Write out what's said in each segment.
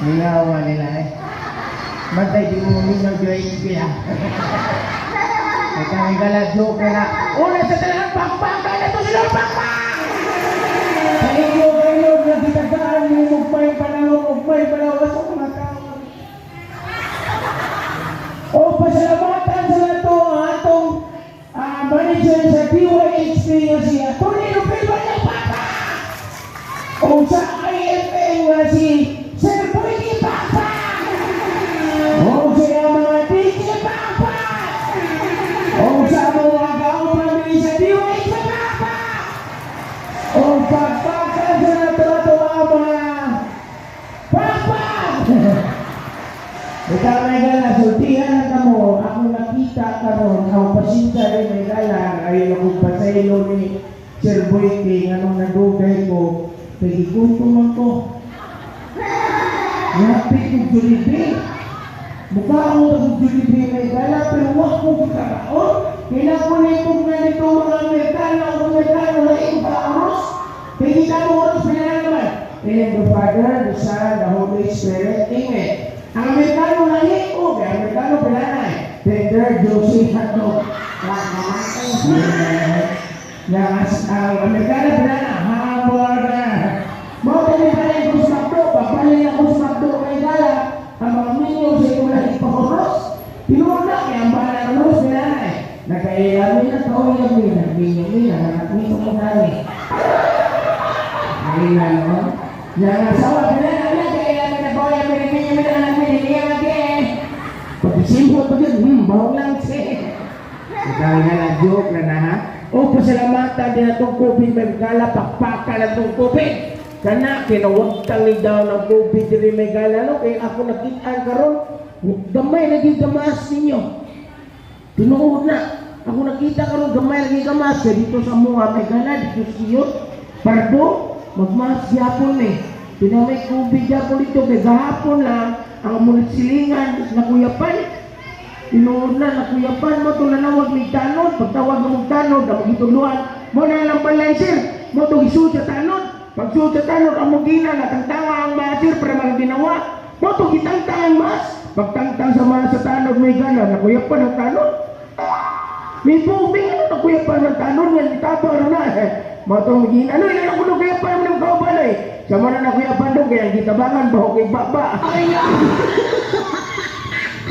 Nilawa nila eh. Matay di mo mingaw di ay siya. Ay kami galadyo ka na. Una sa talagang pakpakan na ito sila pakpak! Sa inyo kayo na kitagaan mo magpay panahon, Waso mga tao. O pasalamatan sa ito atong manager sa DYHP nga siya. Tornado Pilba niya papa! O sa IFM nga si Sir Boyki papa! O sa mga DJ papa! O sa mga kaupang sa DYHP papa! O pagpakan sa ito mga papa! Ikaw may gala, sultihan na mo, ako nakita ka ron, ang pasinta rin may gala, ayun akong pasaylo ni Sir Boyki, anong nadugay ko, pagigutom ako. Napit kong Jollibee. Mukha ako na kong Jollibee may gala, pero wak ko kakaon. Kinakulit kong ganito mga Amerikano, na yung ka-aros. Pagkita mo oras, pinala naman. In the Father, the Son, the Holy Spirit, Amen. Ang Amerikano na hiko, kaya Amerikano pinanay. Tender, Josie, Hotdog. Ang Amerikano pinanay, hamburger. Mawag pa rin ko sa McDo, pagpalin ako sa McDo kay Gala. Ang mga minyo sa ito na ipakoros. Pinuna, kaya ang bala ng Ros pinanay. Nagkailamin na kawin ang minyo, nakakmito mo kami. Ayun na naman. Yang asawa pinanay, kailamin na kawin ang minyo, pag-simpo ko din, bawang lang siya. Ikaw na joke na ha? O pasalamatan din itong COVID, may gala, pakpaka na itong COVID. Kana, kinawag tali daw ng COVID din may gala. No? Kaya ako nakitaan karon, gamay naging gamas ninyo. Tinuod na. Ako nakita karon, gamay naging gamas. Kaya dito sa mga may gala, dito siyot, pardo, magmas yapon eh. Tinamay COVID yapon dito, kaya gahapon lang, ang mulit silingan, nakuyapan. Tinuod na, nakuyapan mo ito nanawag may tanod. Pagtawag mo tanod, ang magituluan. Mo na lang balancer. Mo ito isuot sa tanod. Pag suot sa tanod, ang mugina, natangtanga ang masir para mga ginawa. Mo ito gitangtang ang mas. Pagtangtang sa mga sa tanod, may gana, nakuyapan ang tanod. May buming, nakuyapan ang tanod, yan itabar na. Mo ito magiging, ano yun, ako nakuyapan mo ng kauban eh. Sa mga nakuyapan doon, kaya gitabangan, baho kay baba. Ay nga!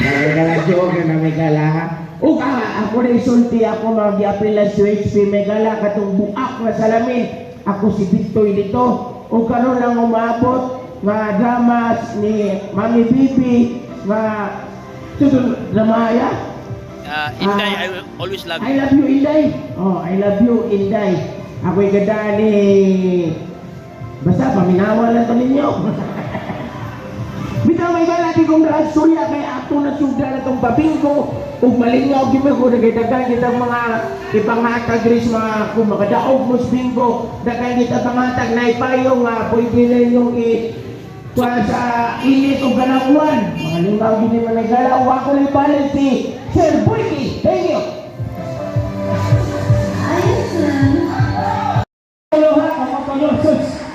Nagagaladyo ka na may gala ha? O ako na isulti ako mag-i-apil na sa HP may gala katong buak na salamin. Ako si Victoy dito. O karon lang umabot nga dramas ni Mami Bibi nga susunod na Maya. Inday, I will always love you. I love you, Inday. Oh, I love you, Inday. Ako'y ganda ni... Basta, paminawa lang ito ninyo. Bitaw may gala di kong rasurya kay ato na suga na itong babingko ug malingaw gimi ko nagdagan kita mga ipanghatag ris mga kung makadaog mos bingko dagan kita pangatag na ipayo nga pwede na yung kuha sa init o ganakuan mga lingaw gini man nagala o ako lipalan si Sir Boyki. Thank you.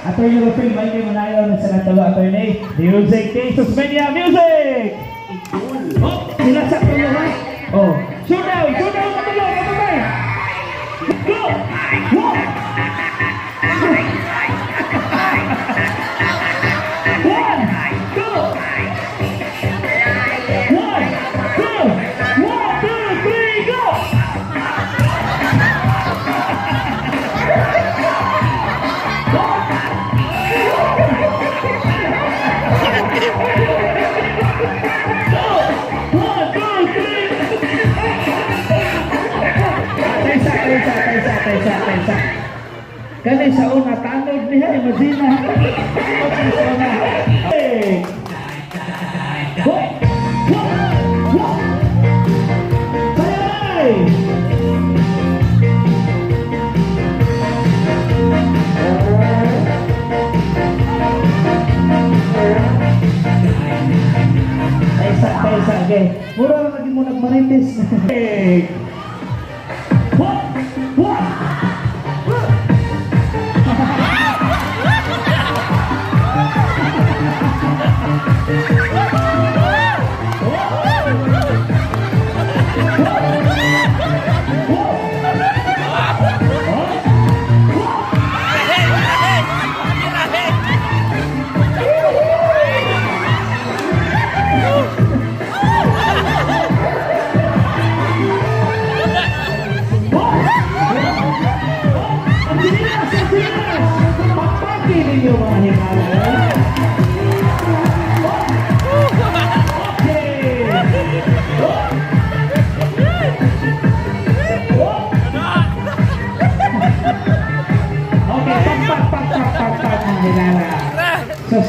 Attorney Rufil, may kayo manayaw na sa natalo, Attorney. Music Cases Media Music! Oh, sila sa tulungan. Oh, showdown, matulog! Go! One! Kani sa una tanod niya, imagina. Hey! Isa, okay. Mura lang lagi mo nagmarites. Hey! you mga himala. Okay, pak mga himala. So,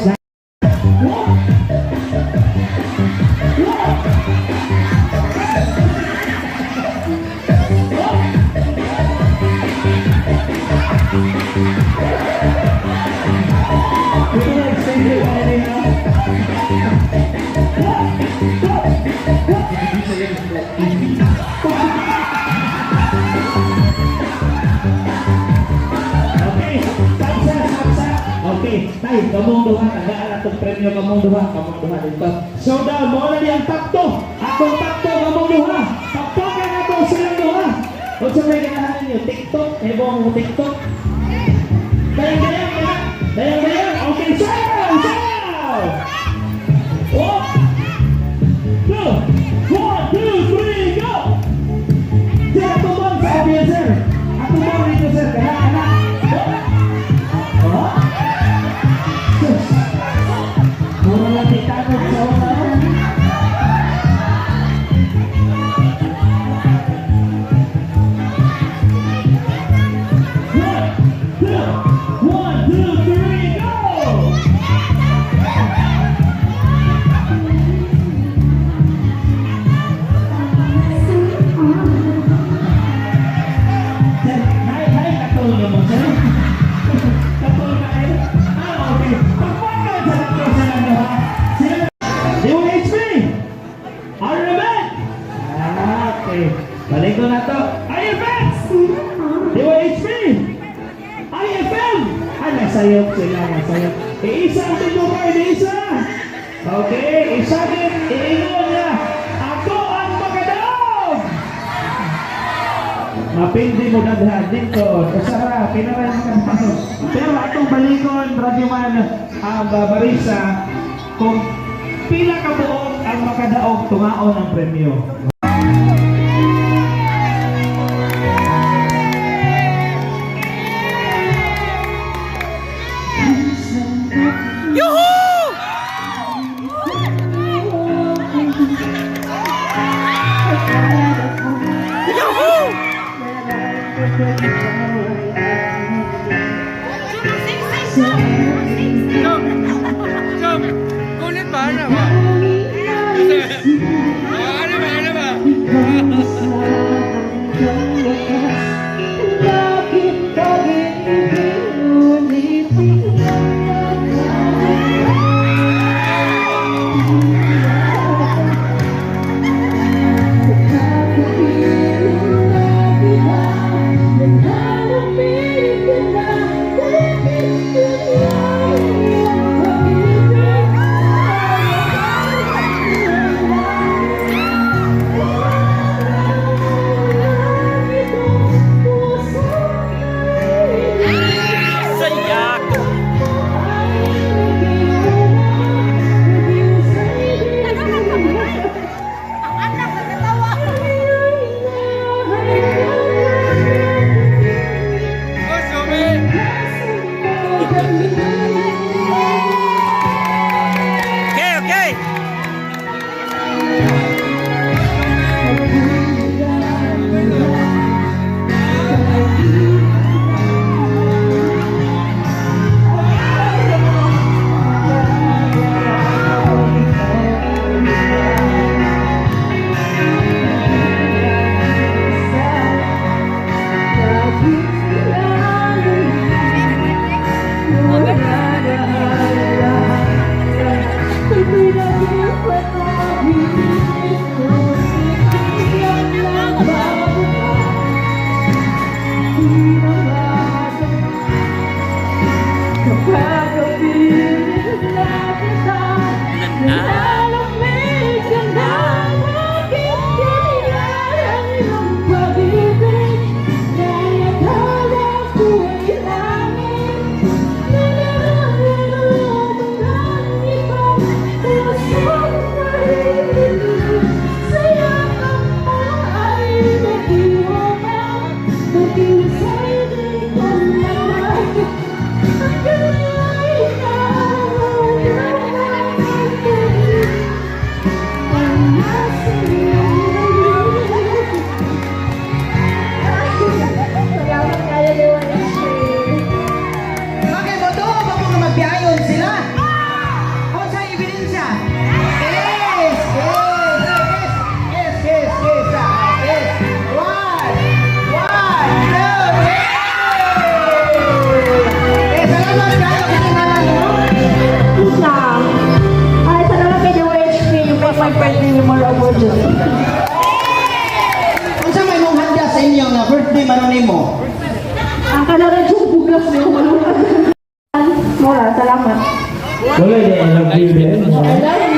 okay, tayo, kamong duha, tagaan atong premyo kamong duha dito. Showdown, mo na niyang takto. Akong takto, kamong duha. Taktokan na to silang duha. O sa may ganahan niyo, TikTok, ebong mo TikTok. Dayang. Okay, sayaw! Oh! 1, 2, 3, go! Sir, atubang sa audience, sir. Atubang dito, sir. Kana. Oh! Mura lang kitagod sa una. One, two, three, go! Hai, katulog mo, sir. Katulog ka kayo. Okay. Pagpapagod sa lakto sa lang ha. Yung HP! Are you ready? Okay. Balik ko na to. Are you ready? Yung HP! IFM! Nasayok sila, nasayok. Iisa ang tinukay, isa! Okay, isa din, iingon niya. Ako ang magadaog! Mapindi mo dadhan dito. Kasara, pinaray mga kapatid. Pero atong balikon, Radio Man, ang Barisa, kung pila ka buong ang makadaog, tungaon ang premyo. Kunin ba? Ano ba? Ano ba? Salamat. Wala, I love you din. I love